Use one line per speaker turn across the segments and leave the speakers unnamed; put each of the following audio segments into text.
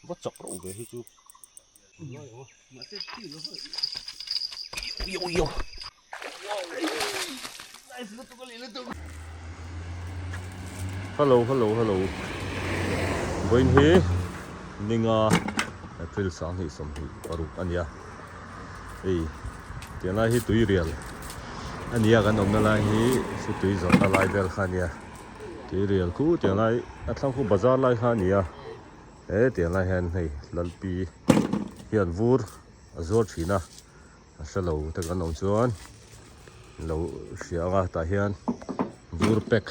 Vắt chọc rau về hay chú.
Mà sẽ chỉ nó hơi.
Yo. Hello. When he ninga April sang hi som hi paruk ania. Ei, tiang lai hi tui rial. Ania kan om na lai hi su tui zon na lai del khania. Tui rial ku tiang lai atlang ku bazar lai khania. Tiang lai hen hei lalpi hian vur azor thina. Asalo ta kan om chuan. Lo sianga ta hian vur pek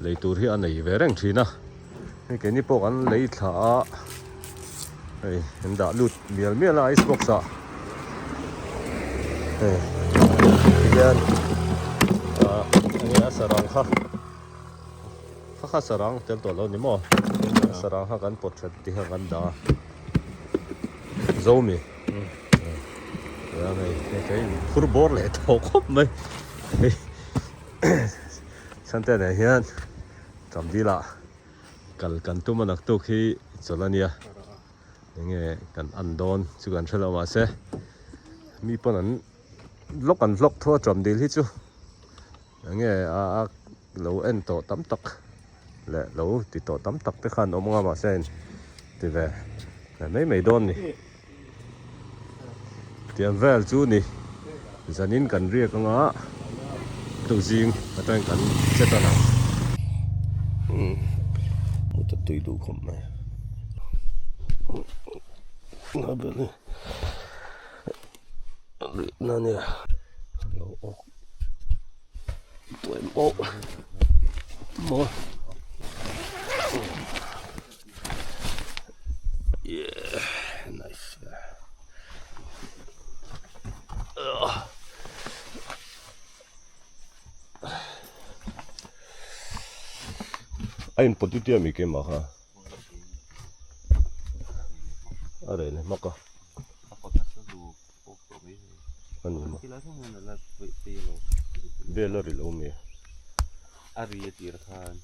leitur hi anei vereng thina. Hei ke ni pok an lei thla a hei an da lut mial a icebox a hei hian ani sarang kha sarang tel to lo ni mo sarang ha kan pot that ti ha kan da zomi ya hei ke furbor le to khop mai sante ne hian tamdila kal kan tu manak tu khi cholania nge kan andon chu kan thela ma se mi panan vlog tho tram dil hi chu nge a lo en to tam tak le lo ti to tam tak te khan omonga ma sen ti ve nei don ni tiam vel chu ni zanin kan riak anga tu jing atang kan chetana ta tui du khom mai na bele na ne lo o tuem o mo yeah nice Ain potitia mi ke ma ha are ne maka ani ma bela ri lo mi
Ari tir khan.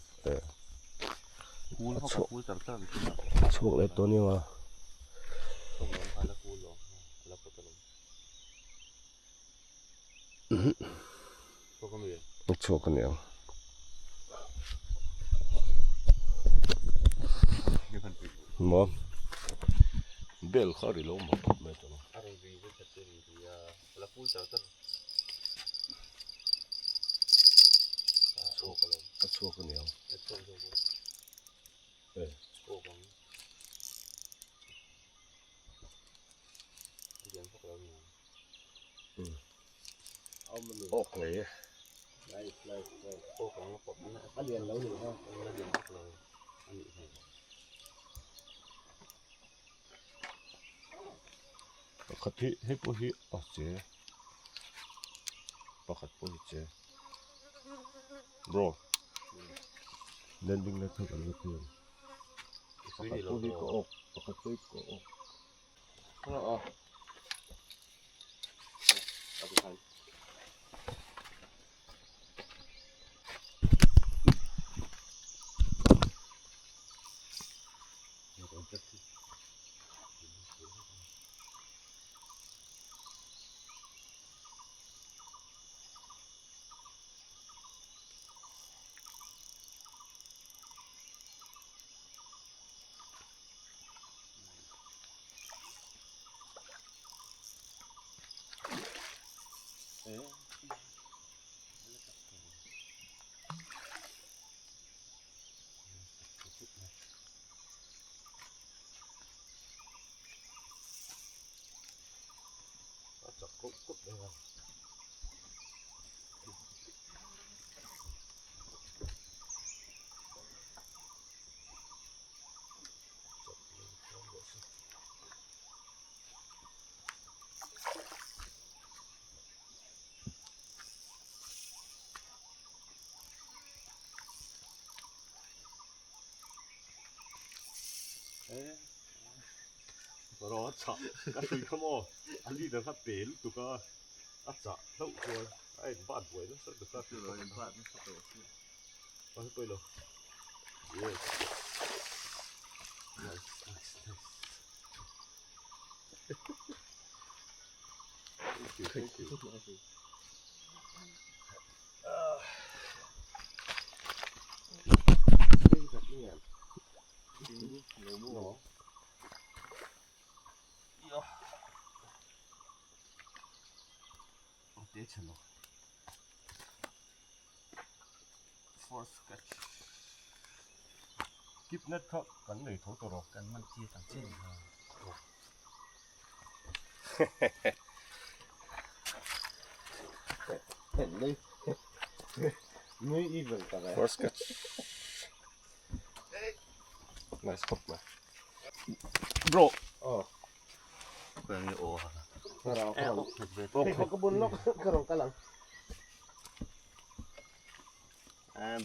Cool cool tar
chok le to ni ma
ala cool lo. Ala potalo. So come here.
chok ni mo bel khari lo mo me to
Ari vi chateri ya. Ala cool tar
chok ni okay khati he po hi ache pakhat po hi che bro landing na thak al ko pakhat po hi ko ok pakhat po ko ok Kut dengan Rồi chả cái gì không ô anh đi được phát bể lúc tụi con ắt chả lâu rồi anh bạn buổi nó sẽ được phát rồi bạn nó sẽ được tôi rồi yes nice Kip net kha kan nei tho to ro
กันมันที่ต่างเช่นครับ
เห็นเลยไม่อีเวนต์อะไร
first catch nice hook man bro
อ๋อ
เพื่อนนี่โอ้ฮะ
เรา
แอบ
เรา
เผ็ดเผ็ด
เฮ้ยเขากระบุนล็อกกระรองกระหลัง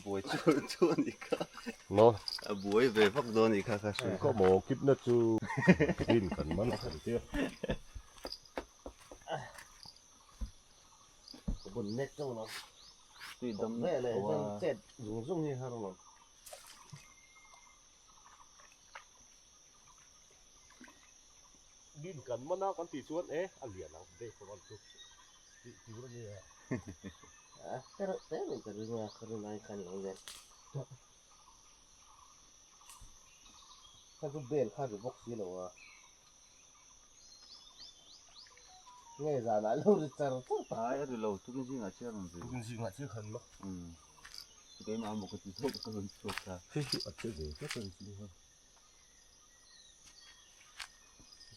บวยชูนี่ค่ะ
no
บวยเวฟักโดนอีกค่ะค่ะชู
ko mo kip net chu din kan man kan ti
กระบุนเน็ตจังเนาะ
ตีดำ
แม่เลย
ว่า
เจ็ดหลงซุ่งนี่ฮะเรา
din kan man na kan ti chuan alian ang de ko an tu ti ru ni
อ่ะแต่ไม่กระเรื่องกระเรื่องอะไรกันหรอกเนี่ยถ้าทุกเบลข้าจะบอกสิหรอวะไงจานะเราจะเจอตัว
ตายอะดูเราทุกคนจริงอ่ะเชื่อมันสิ
kun si nga chi khan ma
เดี๋ยวมาบอกกันที่ทุกคนสุดค่ะ
he hi a che de ka kan si ha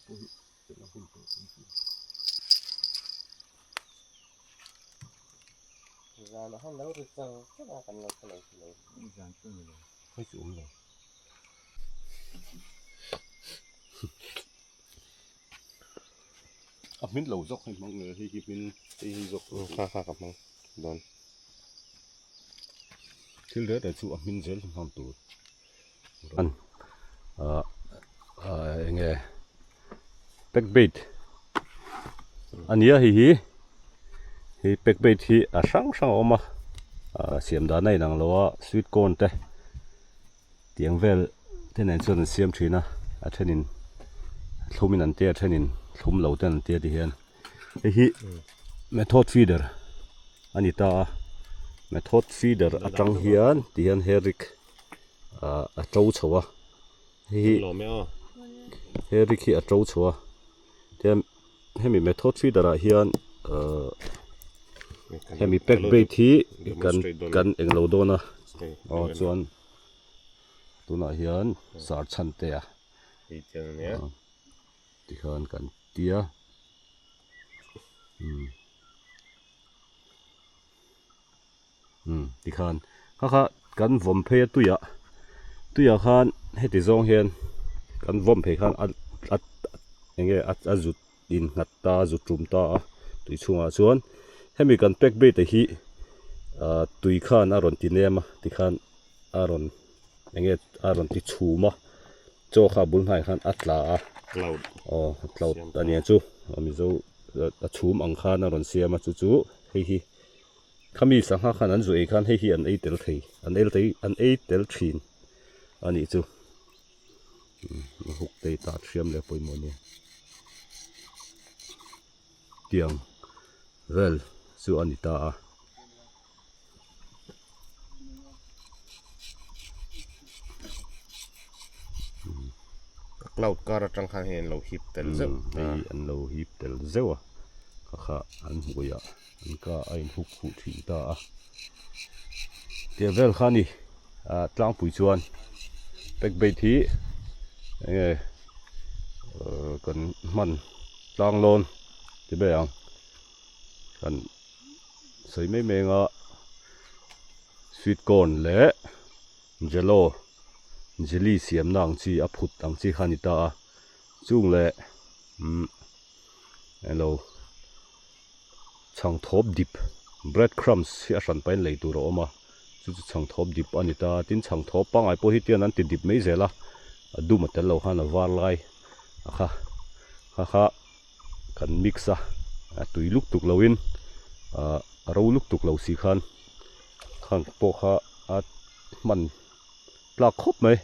ko hi te na bul ko si
จานะห้องเราจะเจอตัวกันเราเลยเลย
นี่การช่วยเลย
hai chu lo a min lo jok hai mang ne hi hi min hi jok kha kap mang don til de da chu a min zel ham tu an enge back bait ania hi back bait hi a sang oma siam da nai nang lowa sweet corn te tiang vel ten an chon siam thina a thenin thlumin an te a thenin thlum lo ten an te ti hian hi method feeder anita method feeder atang hian ti hian herik a to chowa hi herik hi a to chowa tiam hemi method feeder a hian hemi pack bait hi kan englo dona chuan tuna hian sar chan te a ti khan kan tia ti khan kha kan vom phe tuya khan heti zong hian kan vom phe khan enge azut in ngatta zutum ta tui chunga chuan hemi kan pack bait hi tui khan aron ti nema ti khan aron enge aron ti chuma cho kha bul hai khan atla a cloud ania chu ami zo a chum ang khan aron siama chu chu hi khami sang kha khan an zu e khan hi an ei tel thei an ei tel thin ani chu huk te ta thiam le poimo ni tiang vel chu anita a
cloud kar atang khan hen lo hip tel zeu
an lo hip tel zewa kha an huya an ka ain huk hu thi ta a te vel khani tlang pui chuan pek bait hi kan man tlang lon ti be ang kan sei me nga sweet corn le jello jelly siam nang chi a phut ang chi khanita chung le hello chang thop dip bread crumbs hi a ran pain lei tur oma chu chang thop dip anita tin chang thop pangai po hi tian an ti dip mai zela adu matel lo han war lai kha kan mixa tui luk tuk lowin ro luk tuk lo si khan po kha at man plak khop mai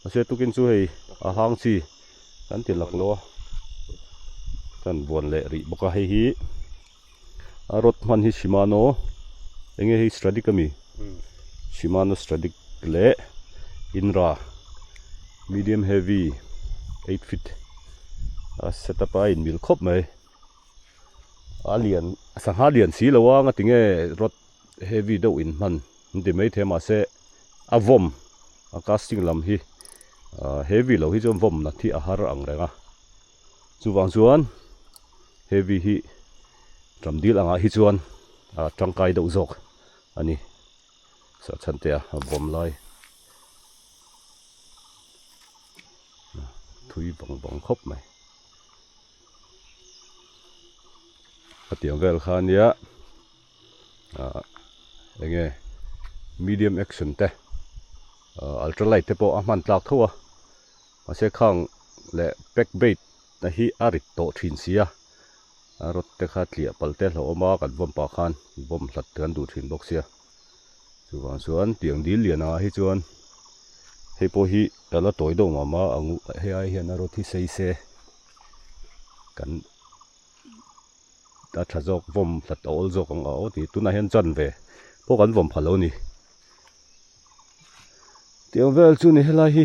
มาเสตุกินสู้ให้อาหางสิกันติลักโลกันบวนเละริบกให้ฮีรถมันฮิชิมาโนเองให้สตราดิกมีชิมาโนสตราดิกเละอินราmedium heavy 8 feet setup in mil khop mai alien sang halian si lawa nga tinge rot heavy do in man ndi mai thema se avom a casting lam hi heavy lo hi jom vom na thi a har ang renga chuwang chuan heavy hi tramdil anga hi chuan tangkai do zok ani sa chante a vom lai thui bang khop mai atiang vel khan ya enge medium action te ultralight te po aman tlak thowa ase khang le pack bait na hi arit to thin sia rot te kha tlia palte lo ma kan vom pa khan vom hlat kan du thin bok sia chuwang chuan tiang dil liana hi chuan hei po hi ala toy do ma angu he ai hian a rothi sei se kan ta thajok vom hlat ol jok ang a ti tuna hian chan ve po kan vom phalo ni tiang vel chu ni helai hi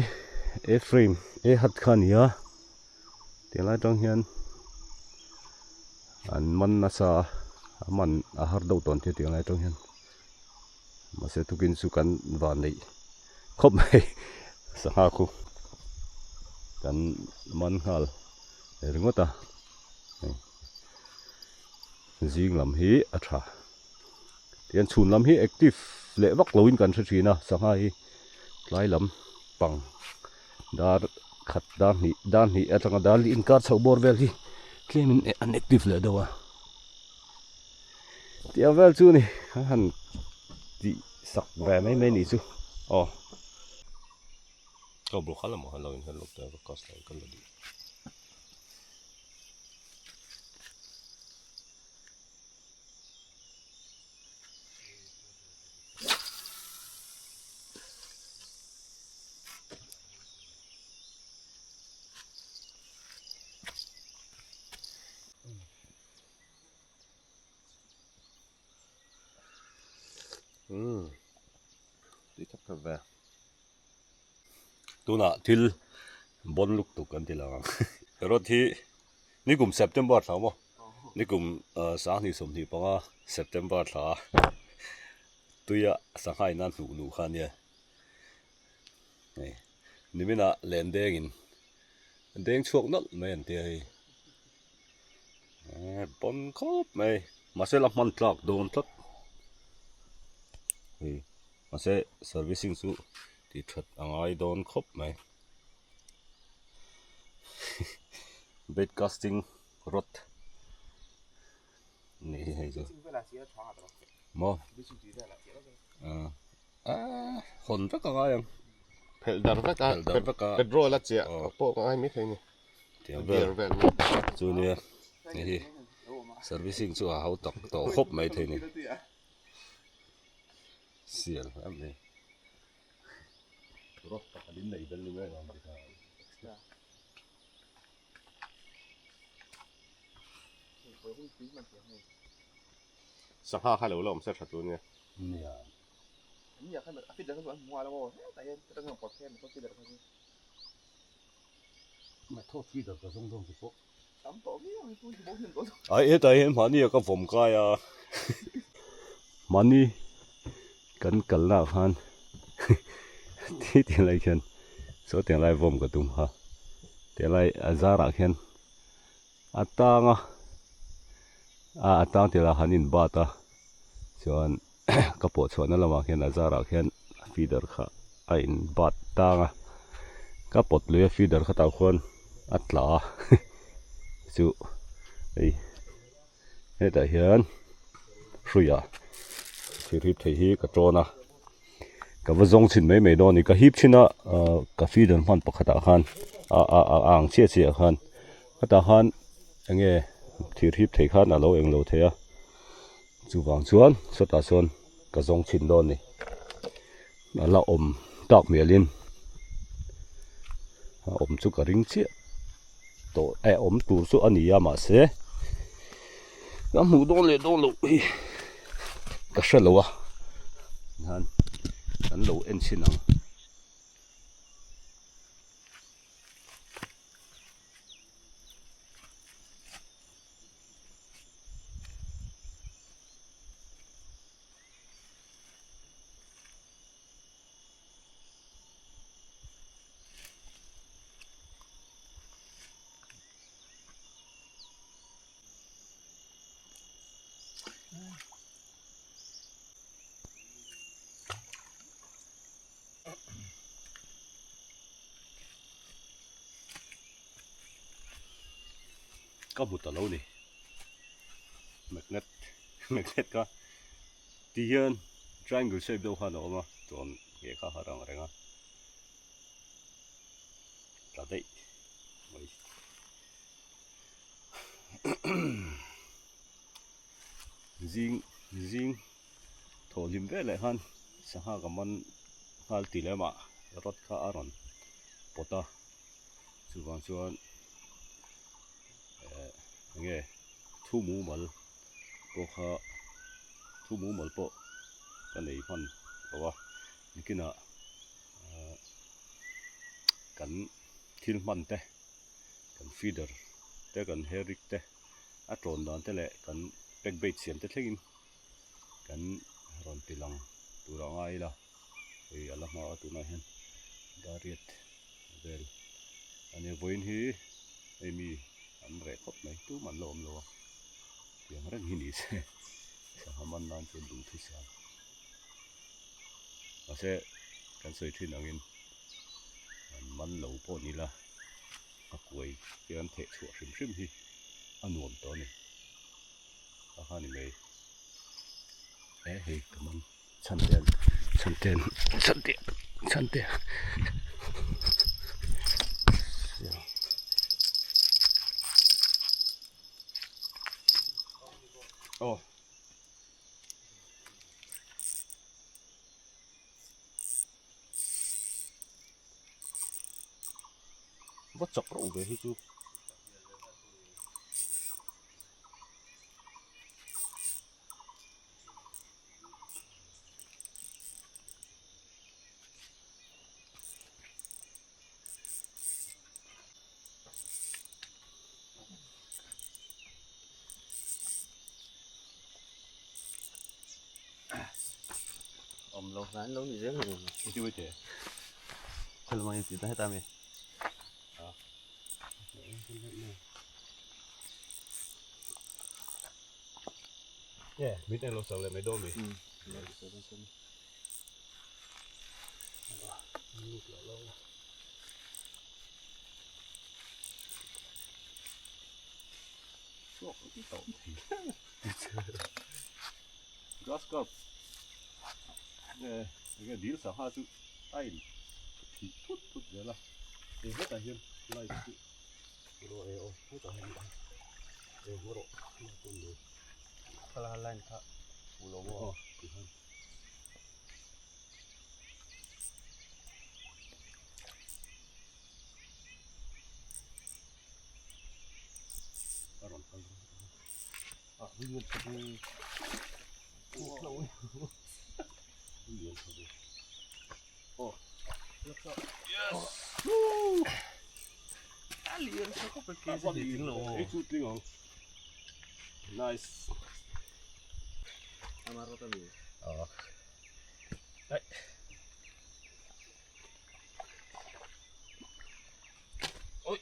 a frame a hat khan ya tiang tang hian an man na sa man a har do ton ti tiang lai tang hian ma se tukin chu kan van nei khop mai sanga khu kan man hal ringota jing lam hi atha tian chun lam hi active le vak loin kan thina sanga hi tlai lam pang dar khat dan hi atanga dal in kar chho bor vel hi tlemin inactive le dawa tia vel chu ni han ti sak ve mai ni chuก็บลูกเขาละมั้งเราอินเทอร์ลูกแต่ก็คอสต์กันเลยดีทับกับแบบตัวน่ะทิลบนลูกตุกันทีหลังรถที่นี่กลุ่ม September สาวมั้งนี่กลุ่มสางนี่สมที่ปังอ่ะ September สาตัวยะสังหายนั่นหนูขันเนี่ยนี่ไม่น่ะแลนเด้งอินเด้งช่วงนั้นไม่เห็นเตี้ยบนครบไม่มาเสร็จแล้วมันตลักโดนตลักมาเสร็จ servicing สู้ที่ชัดอ่างไอโดนครบไหม bait casting รถนี่ให้ดูมอคนสักอะไรยัง
Peldar veka Pedro la tia po ai mi thei ni
เดี๋ยวเวลจูเนี่ยนี่ servicing สู้เขาตกต่อครบไหมเท่านี้เสียแล้วอันนี้รถตักดินไหนเป็นยังไงลองดูกัน
สังหาฮัลโหลเราไม่ใช่ชัดตัวเนี่ย
เนี่ย
นี่อยากให้มันฟิตแล้วก็หัวแล้วก็แต่ยังต้องปลอดภัยมันก็ฟิตแล้วก็
ไม่โทษที่เด็กก็ต้องสิพวก
ตามต่อนี่มันตัวที่บอกเห็นตัว
ไอ้แต่เห็นมันนี่ก็ผมก็อ่ะมันนี่กันกันละพันที่เดี๋ยวไรกันโซเดี๋ยวไรผมก็ตุ้มฮะเดี๋ยวไรอาจารย์กันอัตตางอ่ะอัตตางเดี๋ยวละหันินบาตาส่วนกระปุกส่วนนั่นละมาเห็นอาจารย์กันฟีเดอร์ค่ะไอ้บาตตางอ่ะกระปุกเลยฟีเดอร์ค่ะตาคนอัตลาจู่ไอ้แต่เห็นสุยาที่ริบที่กระโจนะกับว่าจงชินไม่โดนนี่ก็ฮิบชินะกาฟีเดินพันปกติขันอ่างเชี่ยขันก็ตาขันอย่างเงี้ยที่ริบที่ขันเราเองเราเทียจู่วางส่วนสุดท้ายส่วนก็จงชินโดนนี่เราตักเมียลิน om chu ka ring chi to om tur su ania ma se ka mu don le don lo ka shalo wa han an lo en chinangก็หมดตัวแล้วนี่แมกเนตก็ที่เห็น triangle shape ดูหันออกมาจนเกี่ยข้าหารังอะไรงั้นตัดได้ไม่จิงโถลิมเวลหันสหกับมันฮัลติเลมารถข้าอารอนปตาส่วนเงี้ยทุ่มูมัลก็ข้าทุ่มูมัลปะกันในพันเพราะว่านี่กินกันทิลมันเตะกันฟีเดอร์เตะกันเฮริกเตะอัตรอนดานเตะแหละกันเป็กเบสเสียมเตะเล็กินกันรอนติลังตัวเราไงล่ะอะไรมาตัวนั้นเห็นดาริเอตเวลอันนี้วันนี้มีอันแรกก็ไม่ตู้มันล้มเลยเรื่องอะไรนี่สิสหมันนั่นเป็นดูที่สามอาเซ่กันสวยที่นั่งอินมันเหลวพอนี่ละก็กวยเกี่ยนเทะชัวชิมที่อันนวมตัวนี้อาหารนี่เลยเฮ้ยกับมันชันเตียนโอ้ว่าจับเราไปให้จู
lâu lắm lâu gì đấy
ที่วิเตะคนละมันติดให้ตามไหมเนี่ยมิดในรถสั่งเลยไม่โดนเลยก็ที่ต่อก็สกับเนี่ยดีลสหาสุไอ้ที่ทุบเดี๋ยวละเดี๋ยวแต่เห็นไล่สุโรเอโอพูดต่อให้ได้เดี๋ยวโรมาตุนดูพลาไล่ครับอุโลโววิ่งไปดูโอ้โหวิ่งไปดูโอ้แล้วก็ yes
เลี้ยงเขาก็ไปกินสิถึงโล
ชุดลิงอ๋อง nice
เอามารถตัวนี้
อ๋อได้โอ้ย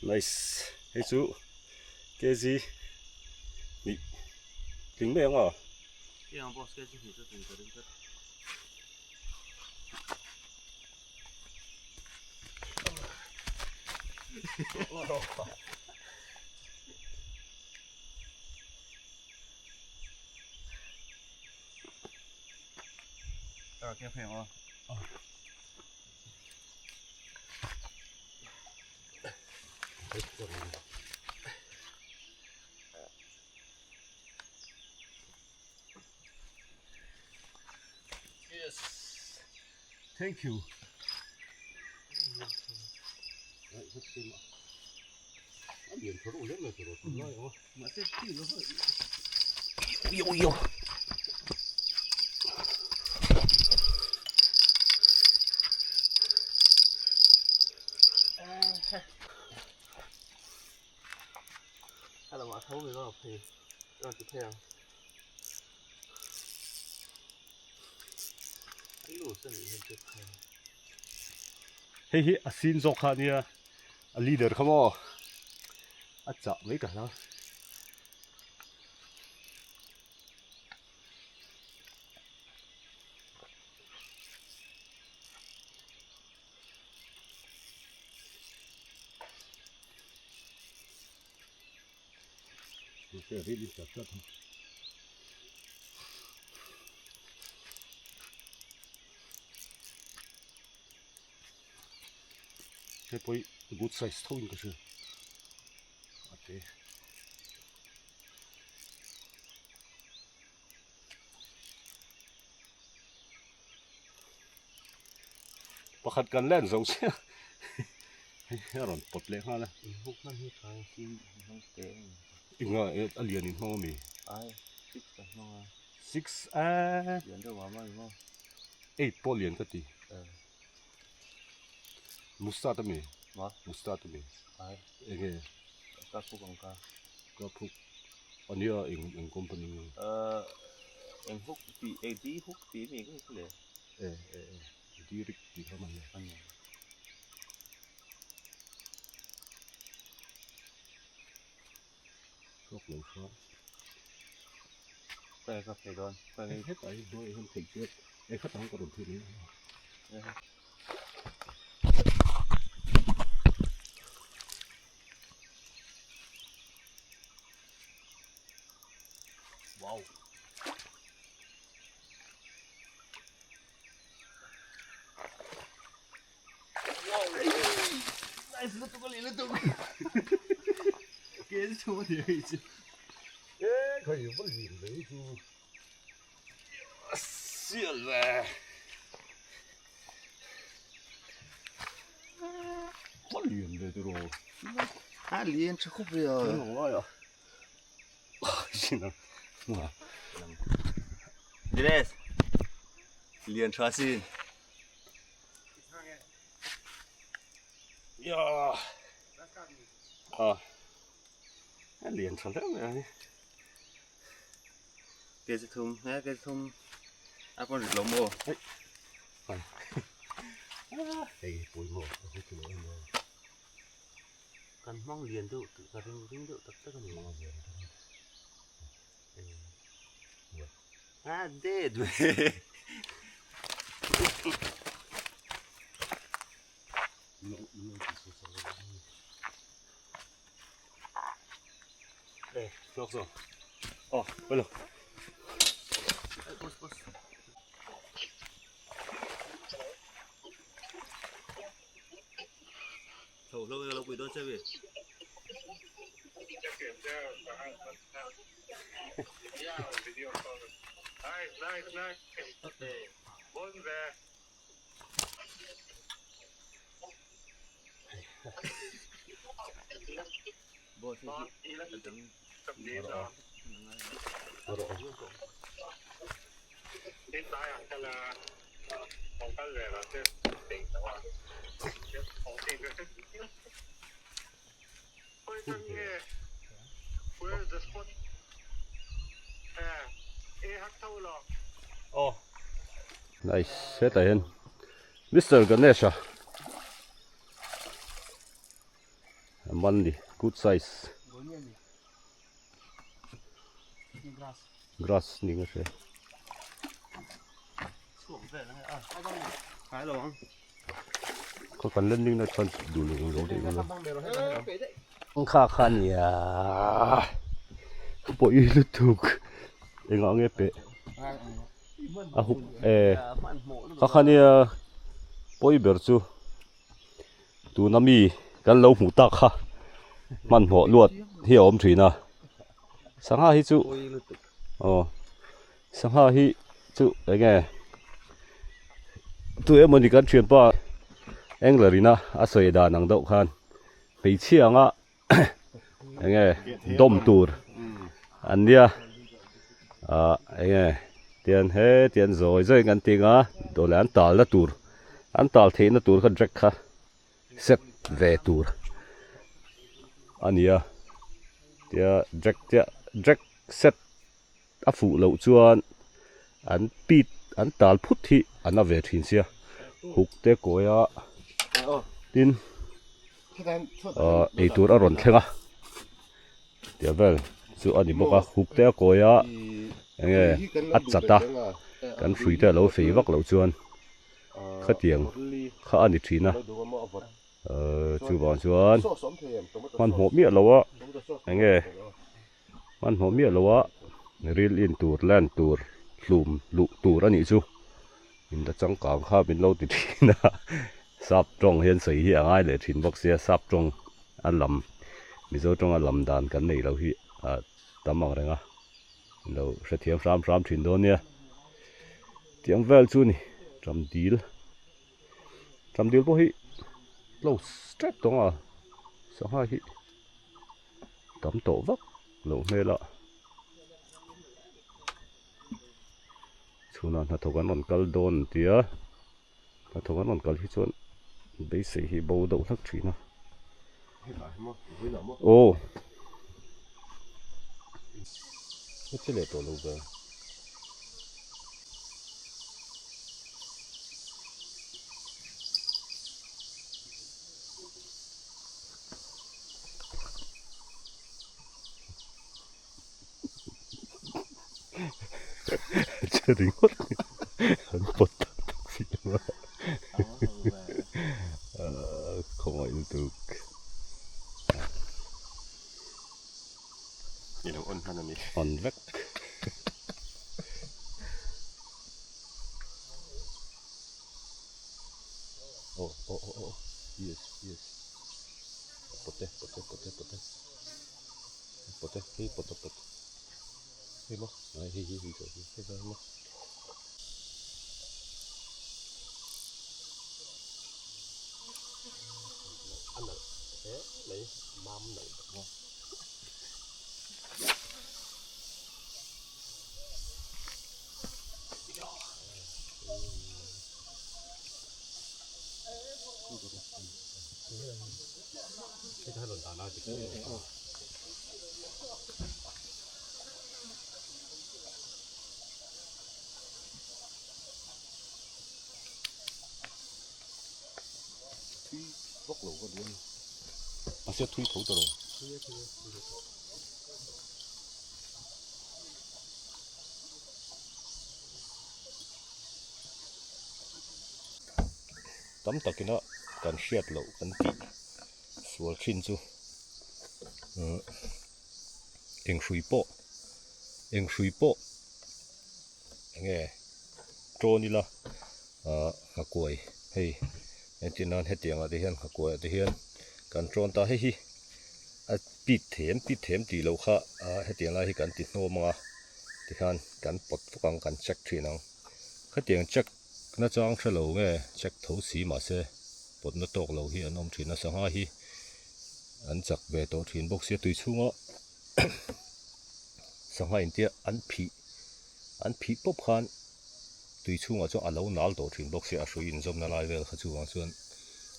nice ให้ซูเกซีนี่ถึงไหมอ่ะ
ยังบอสแกจะถึงจะถึงก็ได้แกเพลงอ่ะ
Yes. Thank you. Yo.
Hello, mà thấu rồi thì cho tiếp theo. Cái lỗ sân này tiếp theo.
Hey, asin zokhania a leader khamo. Acha mấy cả nó. Це рідиться все там. Це пой good size tone каже. Окей. Pakhat kan len zo se. Yaron potle ha la.
Hút nó hít thôi, xin không kể.
Inga alien in mo mi.
Ai, xích cả nó.
6
Điện đâu mà mà.
8 polien ka ti. Musta ta mi.
Mà,
Musta ta mi.
ai,
Ege
các phụ bằng ca.
ka phuk ania in company.
Em hút tí, tí hút tí mình cũng lệ.
Direct di ha man.
Anh.
Sok lo so.
Quay cà phê đòn, quay
Hết ai nói hơn khẩn chết. Ai khách không có đồng tiền nữa. Wow.
Nice, letuk kali, letuk. Kaya semua dia isi.
Kan ju vara lite så.
Silver.
Vad lyen det då?
Alien så kommer jag.
Ja. Sina. Ja.
Dines. Liền Trasin.
Ja. Ja. Lyen så där.
Cái gì thùng, nghe cái thùng. À con rực lồng mồ.
Hey, bồi mồ, không chịu nổi.
Cần mong liền tự cả rinh tự tập tất cả mình. Ah, dead.
Hey, flok så. Vänta.
Bos. Thầu lâu quỷ đôi chơi về. Nice. Okay. One there. Boss,
Where's the spot?
Nice, sätta in. Mr. Ganesha. Money, good size. Grass ni nga siya. Ko kan landing na chance dulo ng road ng. Ang kakanya. Po ilutuk. Inga ngepe. Kakanya po iberchu. Tu nami kan lo mu tak ha. มันหัวลวดเหี่ยวอมถีนะสังหาฮิจุอ๋อสังหาฮิจุไงตัวมันนี่กันเชียนป้าเอ็งเลยนะอาศัยดานังดอกคันไปเชี่ยงอ่ะไงดมตูร์อันเนี้ยไงเตียนเฮเตียนโอยใจกันติงอ่ะโดนอันตาลละตูร์อันตาลเทนละตูร์เขาจักค่ะเซตเวตูร์อันเนี้ยเตียจักเซตอาฟูเหล่าจวนอันปีดอันตาลพุทธิอันน่าเวทินเสียหุกเตะโกยะดินไอตัวอร่อยแข็งอ่ะเดี๋ยวเวลส่วนอันนี้บอกว่าหุกเตะโกยะยังไงอัดจัดตากันฟรีแต่เราฝีวักเราจวนข้าเตียงข้าอันนี้ทีนะจูบจวนมันหัวเมียเราอ่ะยังไงมันหัวเมียเราอ่ะรีลินตูร์แลนตูร์ลุมลุตูร์อันนี้จูอินทจังกางข้าเป็นเราติดทีนะซับตรงเห็นสีเหี้ยง่ายเลยถิ่นบอกเสียซับตรงอันลำมิโซตรงอันลำดานกันนี่เราที่ตามมาอะไรนะเราเสียงสามถิ่นโดนเนี่ยเตียงเวลจูนี่จำดีลพวกที่เราสเตรทตรงสังหาที่ตำโตวักเราเนี่ยละชุนันถ้าทุกันนนกัลโดนเตียถ้าทุกันนนกัลที่ชวนไปเสียฮีบูดูสักทีนะโอ้ไม่ใช่เลยตัวลูกเบอร์เจอริงหมดหันปวดตักสิมาขโมยตุก
นี่เราอ้นพันนี้
อ่อนแวกโอ้ yesปวดเตะเฮ้ยปวดเฮ้ยมั้งเฮ้ยมั้ง
อันนั้นเลยมัมหนึ่งที่ถนนตาหน้าจิ๋ว
วักหลูก็ดี
อาเซียทุยถูกตลอดตั้มตะกินะกันเชียดเหลากันตีสวลชินจูเอ็งชุยโป้ไงโจนี่ละหักกวยเฮ้ยเอ็นที่นั่นเฮ็ดเตียงอะไรเฮียนหักกวยอะไรเฮียนกันโจนตาเฮ้ยปิดเถมตีเหลาค่ะเฮ็ดเตียงอะไรกันติดโนมาที่นั่นกันปลดฟังกันเช็คทีนังเฮ็ดเตียงเช็คน่าจะอังเฉลไงเช็คทูสีมาเสปลดน่าตกเหลาเฮียนอมทีน่าสังหาฮีอันจักเวโตทีนบกเสียตุยชุ่งอ่ะสังหาอินเดียอันผีปุ๊บคันตุยชุ่งอ่ะจ้าอันเหลาหนาลโตทีนบกเสียสุยินจมนาลายเวลขจูวังส่วน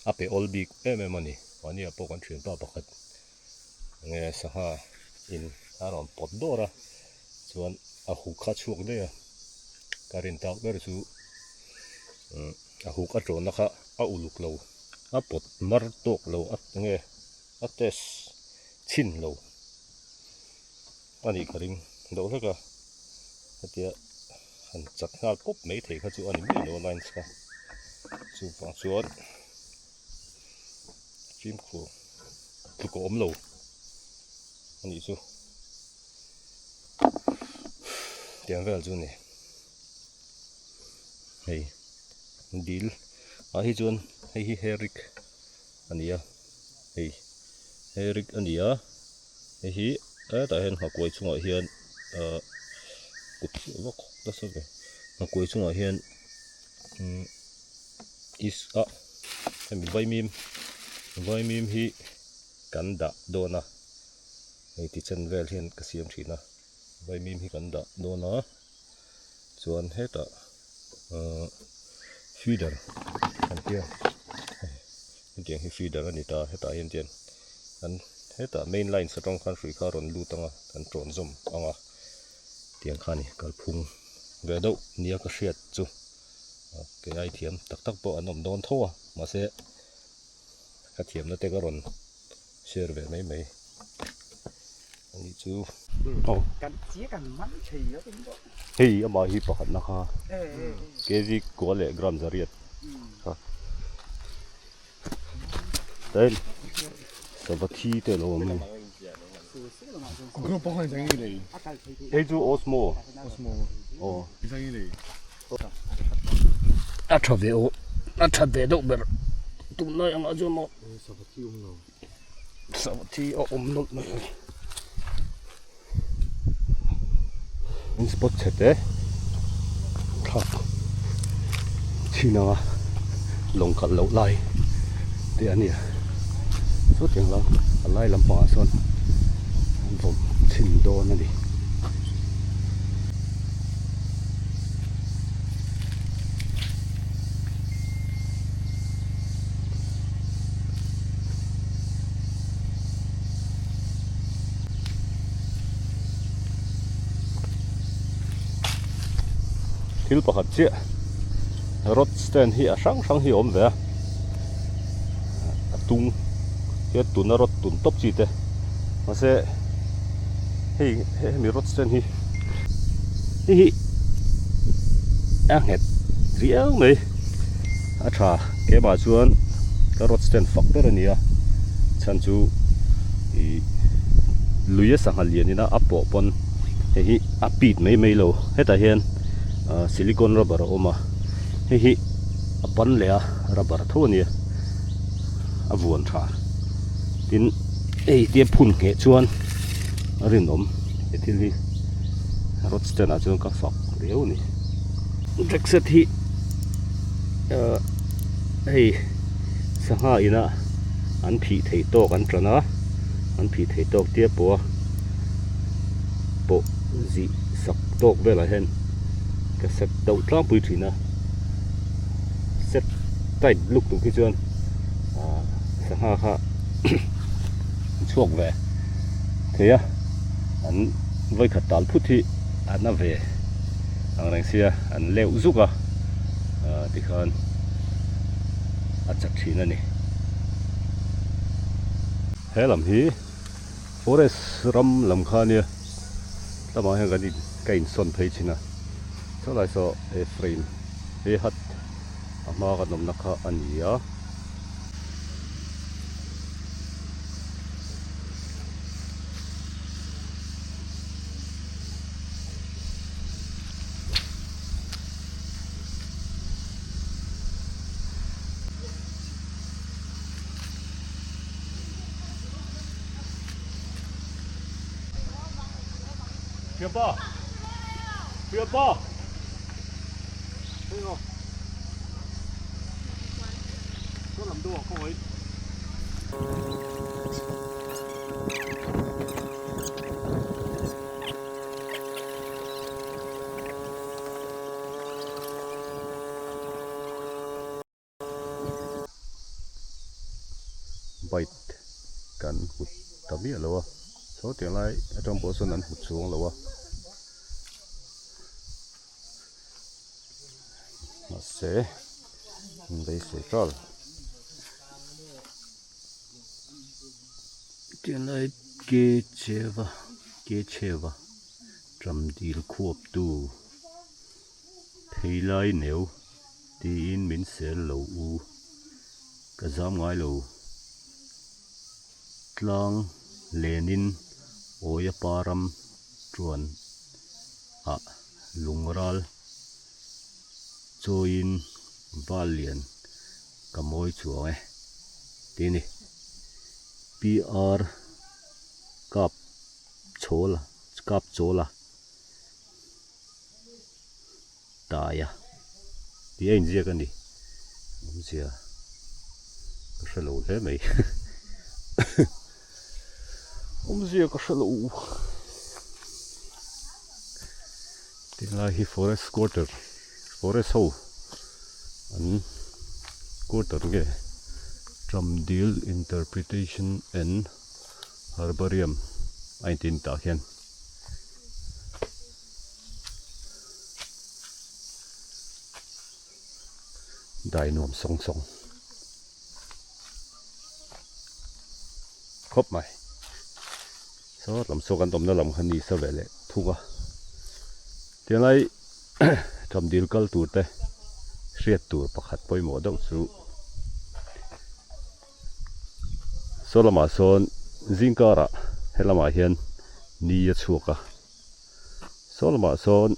อาเปออลบิกมันนี่วันนี้พวกกันเชียนป้าปักขัดไงสังหาอินอารมณ์ปดโดระส่วนหุกขัดช่วงเดียการินตากเบอร์จูหุกอัดโจนนะคะอุลุกเหลาปดมารตกเหลาไงเตสชินโลอันนี้ก็ริงดูแล้วก็เดี๋ยวหันจัดงานปุ๊บไม่ถึงเขาจูอันนี้ไม่โดนไลน์ส์จูฟังชวนฟิล์มคู่ถูกอมโลอันนี้จูเดี๋ยวเวลจูนี่เฮ้ยดีลให้จวนให้เฮริกอันนี้เฮ้ย Eric ania hi ta hen ha koi chunga hian kut wak ta so ve ha koi chunga hian is a hemi vai mim hi kan da dona ei ti chen vel hian ka siam thina vai mim hi kan da dona chuan heta feeder kan tia tiang hi feeder ani ta heta hian tian an heta main line Satong country kha ron lu tanga kan tron zum anga tiang khani kalphung ve do nia ka hriat chu ke ai thiam tak tak po anom don thowa ma se ka thiam na te ka ron share ve mai ani chu
กันเสียกันมันเฉียเป็นบ่
hei ama hi pakhat na kha kg ko le gram zariat ha ten sabathi te lo mi
그럼 뻥한 장이래.
hei chu osmo
이상이래.
a tha ve do ber tu noi ang ajo mo sabathi o no
in spot chete thak china long kal lo lai te ania so tiang lang alai lam pa son vom chin do na di thil pakhat che rod stand hi a sang hi om ve atung he tuna rod tun top chi te ma se hei mi rod stand hi a het riau mai a tha ke ba chuan ka rod stand factor ania chan chu i luya sanghalianina apo pon hi apit mai lo heta hian silicon rubber oma hi apan le rubber thoni avuan tha tin ei tie phun ke chuan rin om ethil hi rod stand a chuan ka fak reu ni jackset hi ei sanga ina an phi thei tok an trana an phi thei tok tie po zi sak tok vela hen ka set dau tlang pui thina set tight look tu ki chuan sanga kha chuak ve theya an voi khatal phuthi ana ve ang rang sia an leu zuka ti khan achak thina ni helam hi forest ram lam khania tama he gani kain son phei china lai so e frame e hat ama ka nom nakha ania Pia pa có làm đùa không ấy bait kan hụt tầm biết rồi số tiền lại trong bộ xuân ăn hụt xuống rồi mà sẽ đây sẽ cho tiền lại kế cheva trầm điều khuộc tu thấy lại nếu tin mình sẽ lâu cái giám ngay lâu tlang Lenin oya param truan a lungral choin valian kamoi chuang tini PR Kap Chola Kap Chola Taya Di ein zia kan di zia ka lo le mai zia ka lo hi forest quarter forest ho an quarter ge Drumdeal Interpretation and Herbarium 19 ta hian dai nom song song khop mai so lam so kan tom na lam khan ni sa vele thuga tiang lai Drumdeal kal tur te hriat tur pakhat poi mo deuh chu solama son zingkara helama hian ni a chuka solama son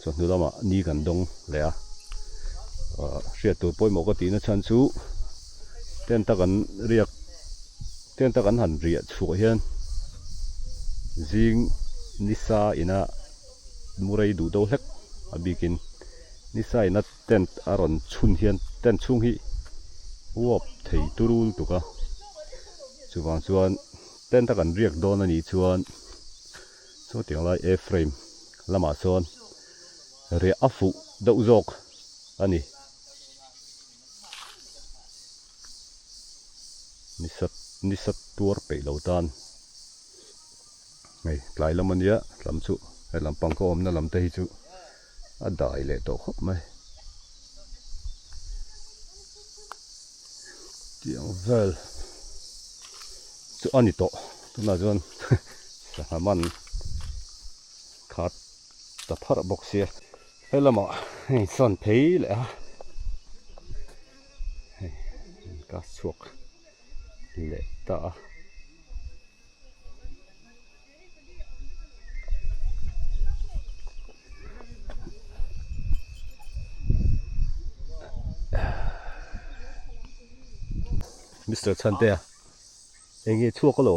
sonulama ni kan dong le a hriat tur poi mo ko ti na chan chu ten takan han ria chu hian zing nisa ina murai du do hlek abikin nisa ina tent aron chun hian ten chung hi wop thei turul tuka chuwang chuan ten takan riak don ani chuan so tiang lai a frame lama chuan re afu deuh zawk ani nisat tur pe lo tan ngai tlai lam ania lam chu he lampang ko omna lam te hi chu a dai le to khop mai tiang vel chu ani to tuna jon sahaman khat ta phar box sia helama hei son phei le a hei ka suak le ta Mr. Chantea enge chuak lo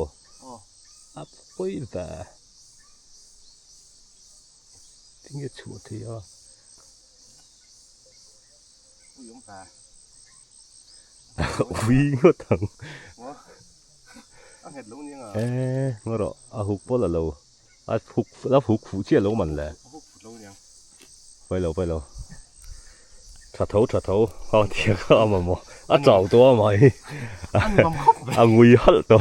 ap poi va tinge chu thia
uyong pa
ui ngo thang
ang het lo ni nga
ngoro a huk pol lo a huk fu che lo man le
huk lo ni
phải lo chặt thấu ho thiệt mà a trầu to mày a ngui hal to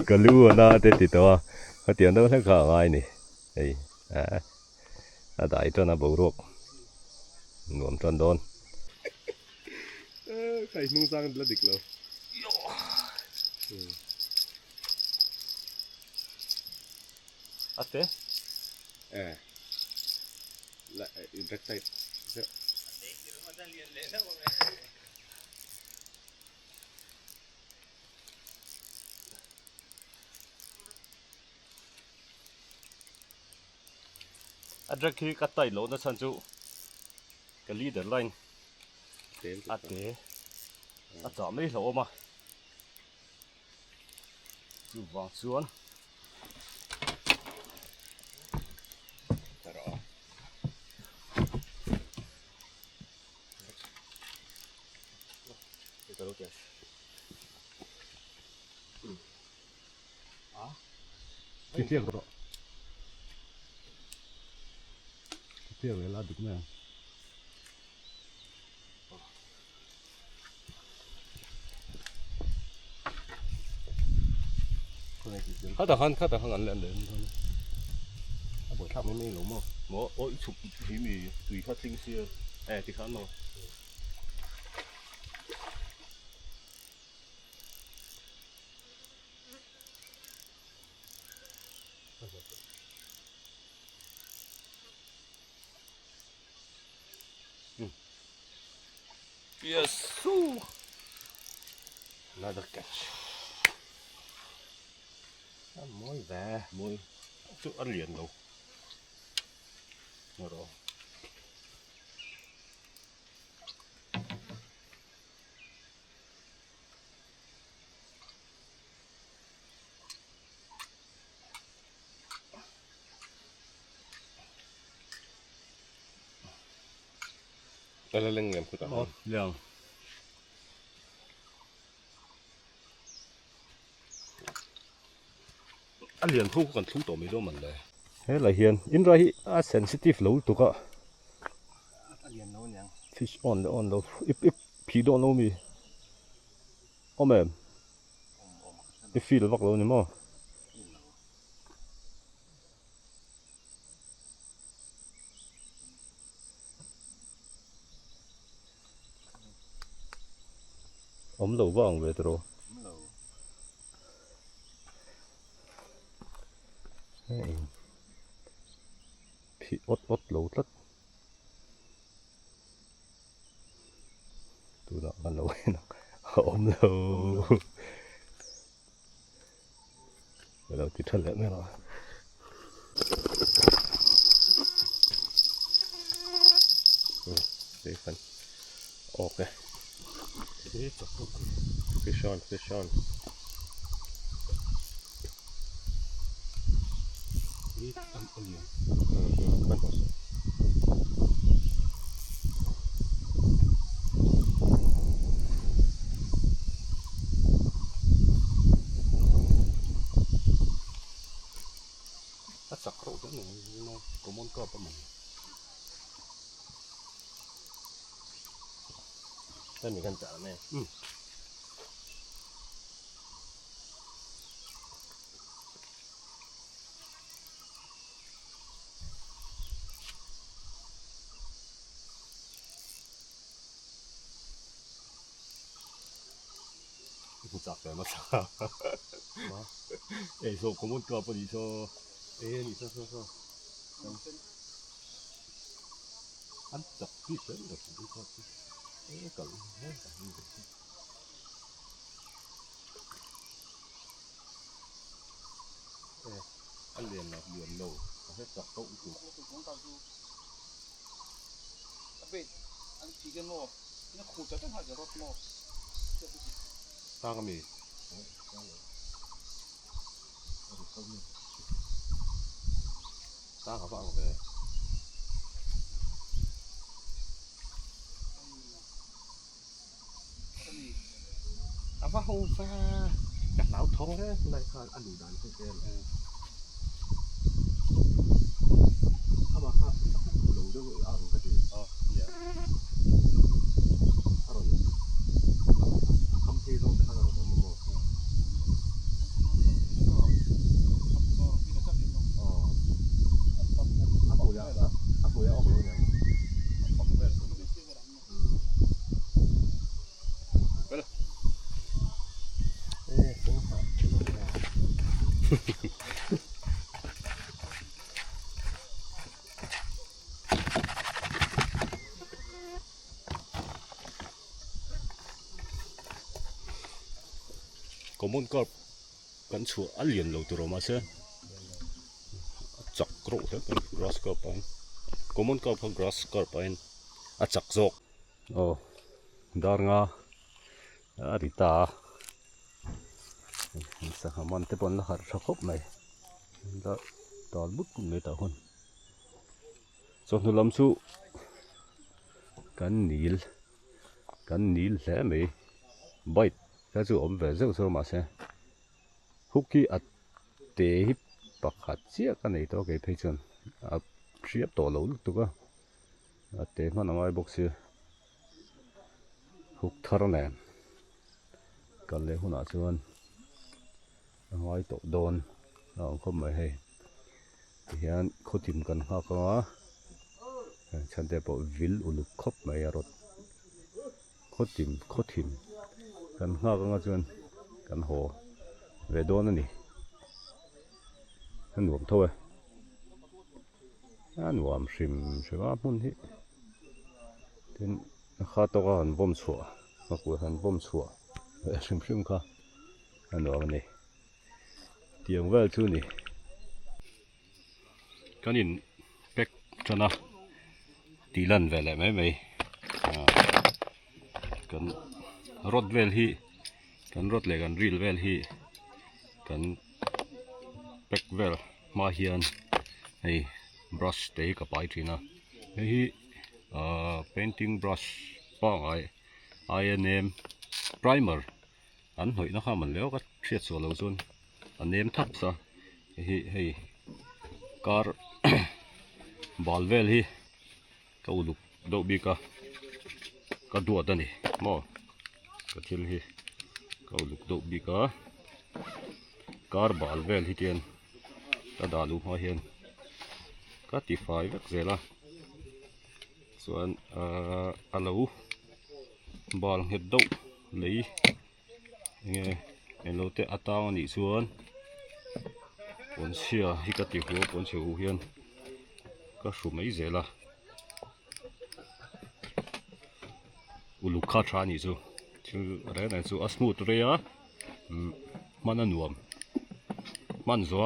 cái lúa na để thì to cái tiền đó thấy cả ai nè ấy à đại cho nó bầu ruột nuông tròn đòn
Kay nung sang bladik lo.
Ate?
La back side.
Adrak khi cắt tay lỗ nó san chu cái leader line ate a chọ mấy lỗ mà chu vàng xuống cái tiếng đó tiếng này là được nè khá là hăng ăn lên đấy thôi buổi thăm mấy lỗ mà mỗi ôi chụp phí mì tùy phát sinh xưa thì khán mà yes another catch mối về mối chút ăn liền đâu rồi đó.
อะไรเรื่องเงินพูดต่อ
เรื่องอันเรียนทุกกันทุกตัวไม่รู้มันเลยเฮ้ยละเฮียนอินไรเซนซิทีฟรู้ตัวก็
อันเรียนโน้นยัง
fish on the ifพี่โดนรู้มีอ๋อแม่if feel วักรู้นี่มั้งรู้บ้างเวทโรพี่อดรู้ลัดตัวละมันรู้นะรู้เราติดทะเลไม่หรอเดี๋ยวกันโอเคfish on
นี่อันเรียน สักครู่ก็หนึ่งน้องกมลก็ประมาณ
ถ้ามีกันจ่าแม่ผู้จักเลยมาสักโซกมลก็พอดีโซ
นี่โซ่อันจับพี่เสร็จแล้วดูก่อนกัน
อันเรียนโลให้จับโต๊ะอยู่
อันที่กันโม่นี่ขูดจะต้องหาจะรถโม่
ตาก็มีตาเขาฟังเลย
เอาว่าหูฟ้าจากเหลาท้องเลยในคานอันดูดันเกินเอามาครับลงด้วยเอาก็ดี
เนี่ย
อร่อยคำที่ลงไปข้างหลังมันหมด阿婆要学人。真好。
ก็มันก็กันชัวอันเรียนเราตัวเรามาเช่จักโกรธเป็น grass carpine ก็มันก็เป็น grass carpine จักจกโอ้ดาร์งาอาริตาสักมันเตปนละหาร์ชอบไหมดาตอลบุกไม่ตาหุ่นส่วนทุลำสู้กันนีลแหลมไหมใบถ้าจู่อมเวเซลส่วนมาเช่ฮุกกี้อัดเตะปักขัดเสียกันในตัวเก็บให้จนเชียบตัวหลุดตัวก็เตะมันเอาไว้บอกเสียฮุกทาร์แนนกันเลยหัวหน้าชวนเอาไว้ตกโดนเราเข้ามาให้ที่เห็นเขาทิมกันข้าก็ว่าฉันได้บอกวิลอุลุคบไม่รถเขาทิมกันข้าก็ว่าชวนกันโหเวโดนนี่อันหวมทั่วอันหวมชิมใช่ไหมพุ่นที่ถึงข้าตัวก็หันบ่มชัวมาคุยหันบ่มชัวชิมข้าอันหวมนี่เตียงเวลชูนี่ก็นินเป็กจนะตีลันเวลไม่กันรถเวลฮีกันรถเลยกันรีลเวลฮีกันเป็กเวลมาเฮียนไอ้บรัชเตะกับไปทีนะไอ้ painting brush ป้องINM primer อันหอยนะข้ามันแล้วก็เชียดส่วนเราส่วนอันเนมทับซะให้การบอลเวลฮีก็อุลุกดอกบีก็ดัวตันนี่มอก็เทียนฮีก็อุลุกดอกบีก็การบอลเวลฮีเทียนก็ดาลูกหัวเฮียนก็ตีไฟแบบเสร็จละส่วนอะไรบอลเห็ดดอกเลยไงเราเตะอัตรานี่ส่วนปนเชียฮิกติหัวปนเชียหัวเฮียนก็สุ่มไม่เสร็จละอุลุกข้าชานี่จู่ชื่ออะไรนั่นจู่อัสมูตเรียมันนั่นรวมมันจู่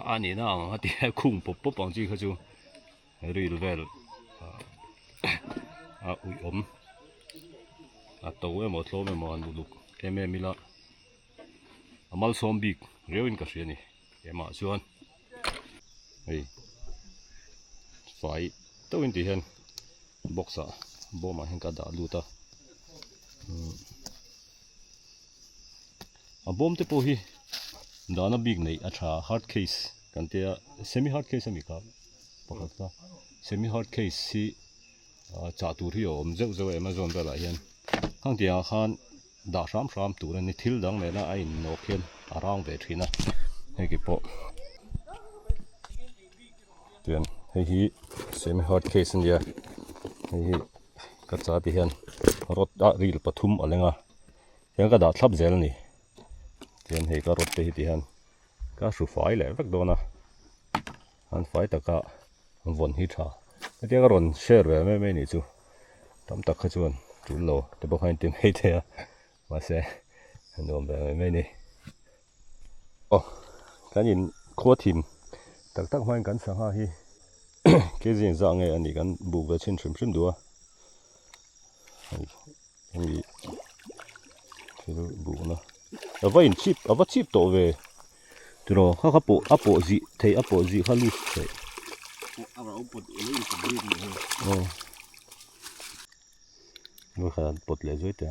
อันนี้นะฮะที่ให้คุ้งปุ๊บบางทีเขาจู่รีลเวลอุยตัวหมดโลไม่หมดอุลุกแค่ไม่มีละมาลซอมบิกเรียวอินกัสเยนี่เอ็มส่วนเฮ้ยไฟตัวอินที่เห็นบ็อกซ์บ่มาเห็นกระดาษลูตาบ่มเตปฮีดานาบิกนี่อัชาฮาร์ดเคสกันเตียเซมิฮาร์ดเคสมีครับปกติเซมิฮาร์ดเคสที่จ่าตัวที่อยู่เจ้าเอ็มซอนไปละเห็นข้างที่อาคารดาสามตัวนี่ทิลดังเลยนะไอ้นกเห็นอารางเวทีนะให้กี่ปอเตือนให้ฮีเซมิฮาร์ดเคสเนี่ยให้ฮีกระจายไปเห็นรถรีลปทุมอะไรเงี้ยยังกระดาษทับเจลนี่เตือนให้ก็รถไปที่เห็นก็สูไฟเลยสักโดนะอันไฟตะกะวนฮิชาเดี๋ยวก็รอนเชื่อเลยไม่นี่จู่ทำตะขจวนจุดโลแต่บอกให้เต็มให้เถอะมาเสียโดนแบบไม่นี่โอ้การยินโคทีมตักมันกันสังหาฮีเกี่ยงจังไงอันนี้กันบุกไปชิมดูอ่ะนี่คือบุกนะเอาไว้ชิปตัวเว้ยตัวเราข้าปุ๊อัปโปจีเทอัปโปจีข้าลูกเทเราปุ๊ดเลยก็ไม่ได้เราข้าปุ๊ดเลยด้วยแต่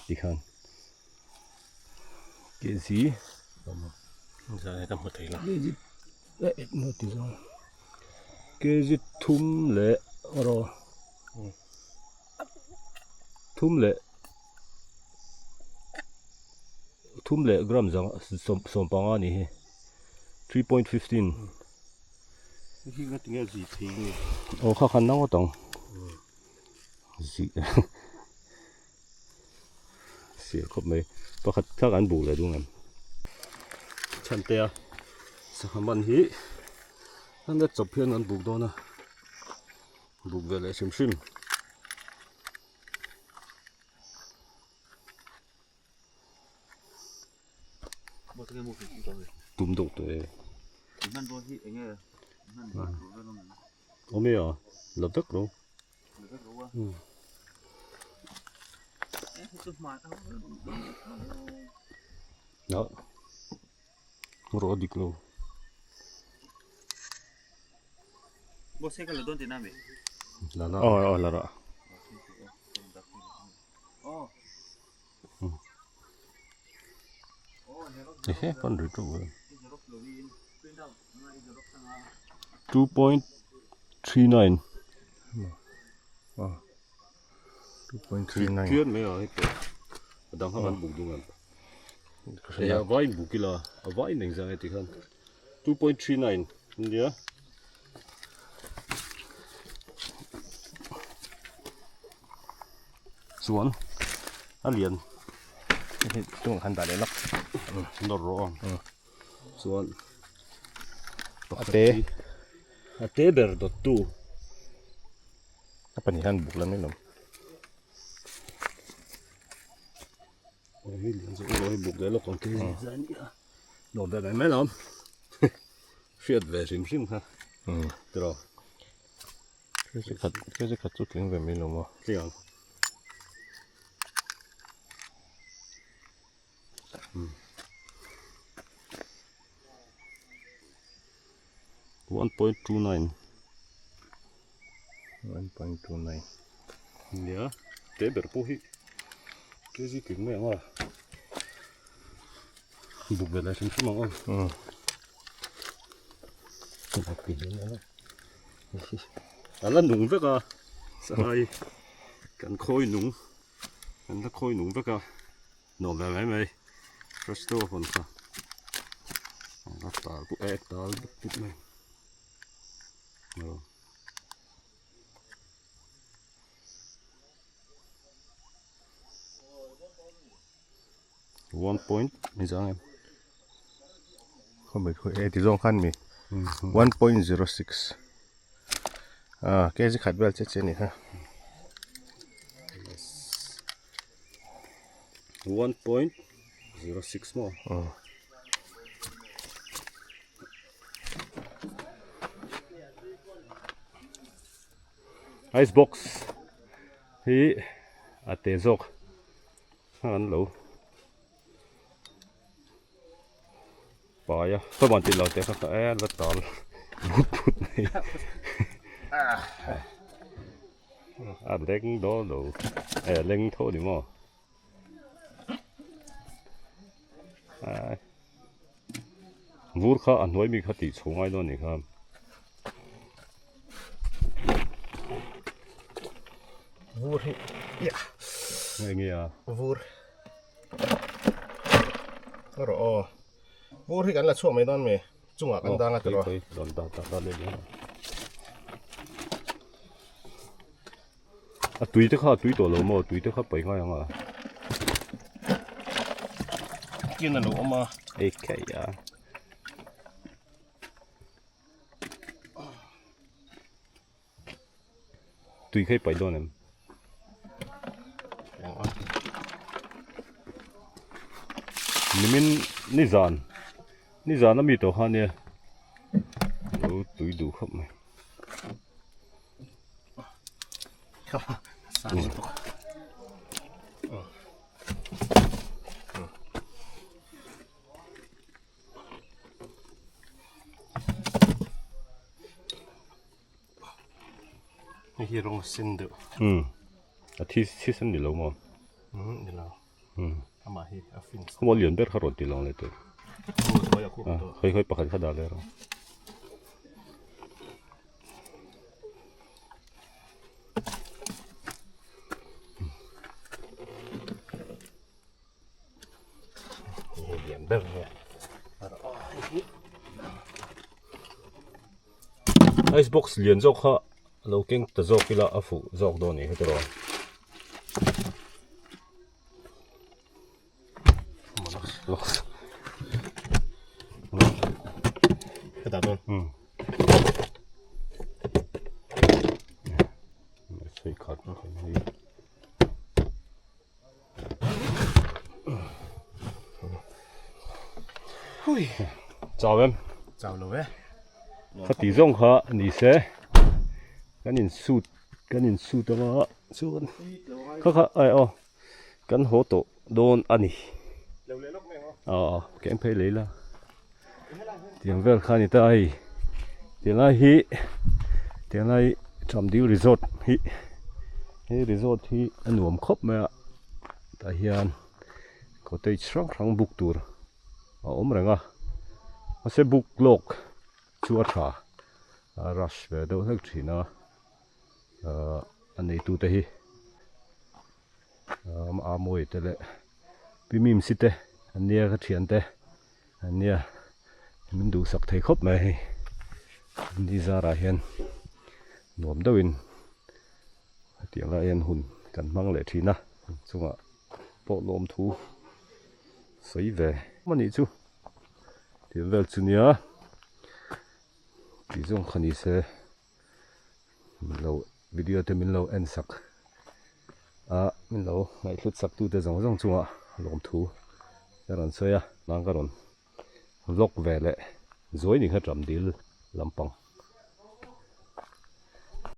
ดีขันเกจีจะให้ทำหมดเลยละเกจิทุ่มเละรอทุ่มเละกรัมจังสมปังอันนี้ 3.15
ที่ก็ถึงจะสีทิ้ง
โอ้ข้าขันน้องก็ต้องสีเสียครบไหมเพราะถ้ากันบุกเลยดูงั้นฉันเตะสักมันฮีนั่นจะจบเพียงกันบุกโดนนะบุกเวลาชิม
บ่ต้องมุกตัวเลย
ตุ่มดกตัวเอง
นั่นตัวที่เองนั่นตัวนั่น
โอ้ไม่อ่ะหลับตึกรู้เนาะรอดิกรู้
บ่เซกันเลยต้นตีน้ำเอง
แล้วอ๋อแล้วอ๋อเฮ้ยพันริตัว2.39
2.39
เพื่อนไม่เอาให้เปิดดังข้ามันบุกดูกันอย่าไว้บุกกี่ละไว้หนึ่งจังไอ้ที่ขัน 2.39 นี่ส่วนเหรียญ
ต้องขันตาเลยล็อก
นรองส่วน
อาเต้
เบอร์ดตู้
ถ้าเป็นขันบุกแล้วไม่หนุ่ม
โอ้ยเหรียญจะโอ้ยบุกได้แล้วของที่โดนแบบไหนไหมน้องเสียดแหวนซิมครับตรอ
ก็จะขัดจุดถึงแบบไม่หนุ่มอ่ะ
เกี่ยง 1.29
1.29
เนี่ยเตะเบิดปุ๊หิเกจิกึ่งแม่งว่ะบุกเบิดอะไรฉันชั่วโมงบุกปีนี้นะอันละหนุ่มเวกะสบายกันคอยหนุ่มอันละคอยหนุ่มเวกะนอนแบบไหมฟรัสโต้คนค่ะรักตากูแอกตาปุ๊บแม่1 point นี่จังไง
เขาไม่คุยที่2คันมี 1.06 แกสิขัดเวลเจ๊นี่ฮะ
1.06 more ice box ที่อาเตจกอันโหลปอยะพอมันติดเราเตะเขารถตอนพุดนี่เล็งโดโดเล็งโทดิมั้งวูดเขาอันไว้มีคติชงไอ้ตัวนี้ครับ
วูด
ไงเงี้ย
วูดก็รอวูดที่กันละช่วงไม่ตอนมีจุ่มกันดังอ่ะตัว
โดนตาเลยเนี่ยตุยเท่าข้าตุยตัวเราโม่ตุยเท่าข้าไปง่ายยังอ่ะ
กินน่ะลูกมา
แค่ยาตุยเคยไปโดนมั้ยนี่จานน่ะมีตัวฮะเนี่ยตุยดูครับมั้ย
สั่งตัวนี่ลงสินเด้อ
ที่สันนี่ลงมั้ง
เดี๋ยวเราทำมาให้ฟิน
เขาบอกเรียนแบบเขารถตีลงเลยตัวค่อยๆประคันขนาดเลยเรา
เรียนเด้อเนี่ย
ไอซ์บ็อกซ์เรียนจอกเขาเราเก่งแต่จอกที่ละอาฟูจอกโดนนี่ให้ตัว
กระดาษต้น
ใส่ขาดไม่ค่อยดีจ้าเว้ย
จ้าเลย
เขาตีจงเขานี่เสกันยินสูดตัวสูดเขากันหัวโตโดนอันนี้แกงเพลเลยละเดี๋ยวเวลขานี่ตายเดี๋ยวไล่ฮีเดี๋ยวไล่ทำดิวรีสอร์ทฮีรีสอร์ทฮีอันหนุ่มครบไหมอ่ะแต่เฮียนก็ได้ครั้งบุกตัวแรงอ่ะมาเสบุกโลกชัวร์ท่ารัชเวดสักทีนะอันนี้ตัวเฮีมาอามวยแต่ละพิมิมสิเตอันนี้ก็เทียนเตอันนี้มันดูสักทีครบไหมนี่ซาราเห็นหนวมดวินเตียงละเอ็นหุ่นกันมั่งเลยทีนะจังหวะโปะลมทูสวยเวมันนี่จูเดี๋ยวเวลจูเนียที่จงคันนี้เสมันเราวิดีโอที่มันเราเอ็นสักมันเราไงหลุดสักตัวเดี๋ยวจังจังหวะลมทูการันเสียนั่งการันล็อกเวลเลยสวยนี่แค่จำดีลลำปัง